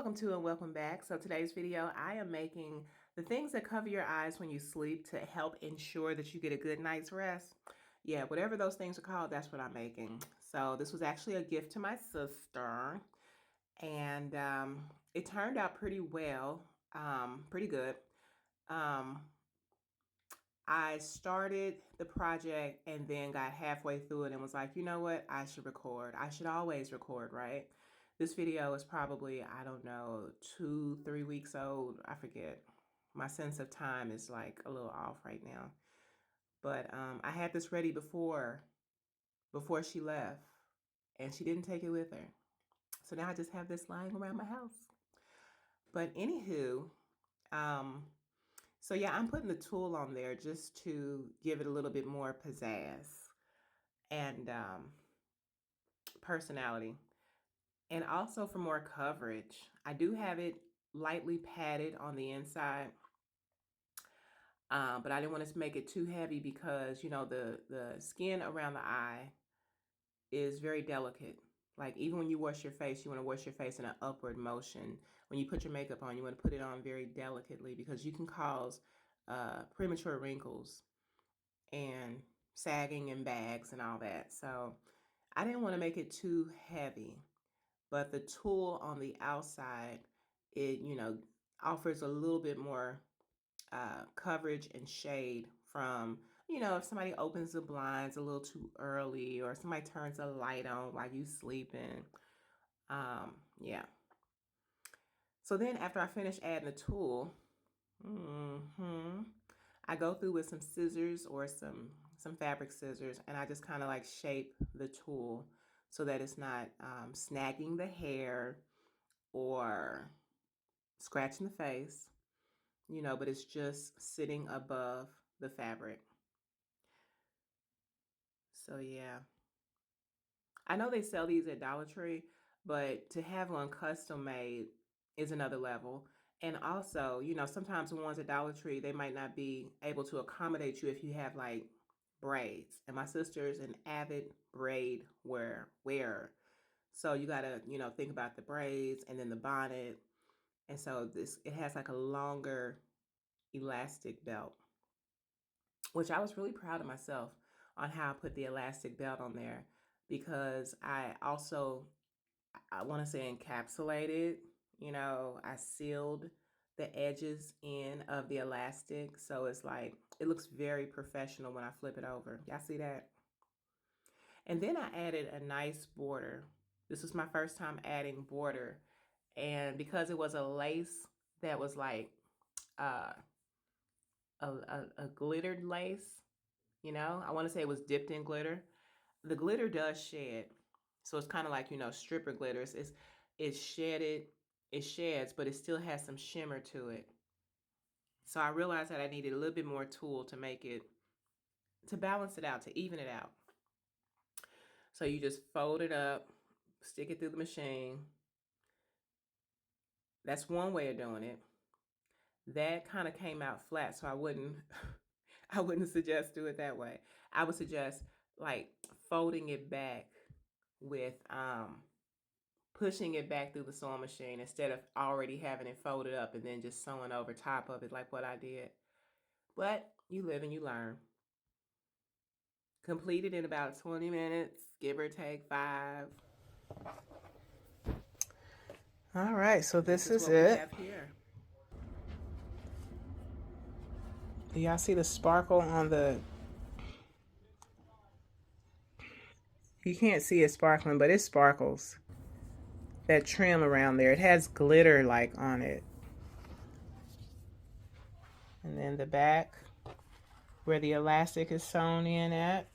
Welcome to and welcome back. So today's video, I am making the things that cover your eyes when you sleep to help ensure that you get a good night's rest. Yeah, whatever those things are called, that's what I'm making. So this was actually a gift to my sister, and it turned out pretty well, pretty good. Um, I started the project and then got halfway through it and was like, you know what? I should record. I should always record, right? This video is probably, I don't know, 2, 3 weeks old. I forget. My sense of time is like a little off right now. But I had this ready before she left, and she didn't take it with her. So now I just have this lying around my house. But anywho, so yeah, I'm putting the tulle on there just to give it a little bit more pizzazz and personality. And also for more coverage. I do have it lightly padded on the inside, but I didn't want to make it too heavy because, you know, the skin around the eye is very delicate. Like even when you wash your face, you want to wash your face in an upward motion. When you put your makeup on, you want to put it on very delicately because you can cause premature wrinkles and sagging and bags and all that. So I didn't want to make it too heavy, but the tulle on the outside, it, you know, offers a little bit more coverage and shade from, you know, if somebody opens the blinds a little too early or somebody turns a light on while you sleeping. Yeah. So then after I finish adding the tulle, I go through with some scissors or some fabric scissors, and I just kind of like shape the tulle so that it's not snagging the hair or scratching the face, you know, but it's just sitting above the fabric. So yeah, I know they sell these at Dollar Tree, but to have one custom made is another level. And also, you know, sometimes the ones at Dollar Tree, they might not be able to accommodate you if you have like braids. And my sister's an avid braid wearer. So you gotta, you know, think about the braids and then the bonnet. And so it has like a longer elastic belt, which I was really proud of myself on how I put the elastic belt on there, because I also, I want to say, encapsulated, you know, I sealed the edges in of the elastic. So it's like, it looks very professional when I flip it over. Y'all see that? And then I added a nice border. This was my first time adding border. And because it was a lace that was like uh, a glittered lace, you know, I want to say it was dipped in glitter. The glitter does shed. So it's kind of like, you know, stripper glitters. It's shedded, it sheds, but it still has some shimmer to it. So I realized that I needed a little bit more tulle to make it, to balance it out, to even it out. So you just fold it up, stick it through the machine. That's one way of doing it. That kind of came out flat, so I wouldn't I wouldn't suggest do it that way. I would suggest like folding it back with pushing it back through the sewing machine instead of already having it folded up and then just sewing over top of it like what I did. But you live and you learn. Completed in about 20 minutes, give or take 5. All right, so this is what it. we have here. Do y'all see the sparkle on the... You can't see it sparkling, but it sparkles. That trim around there, it has glitter like on it. And then the back where the elastic is sewn in at.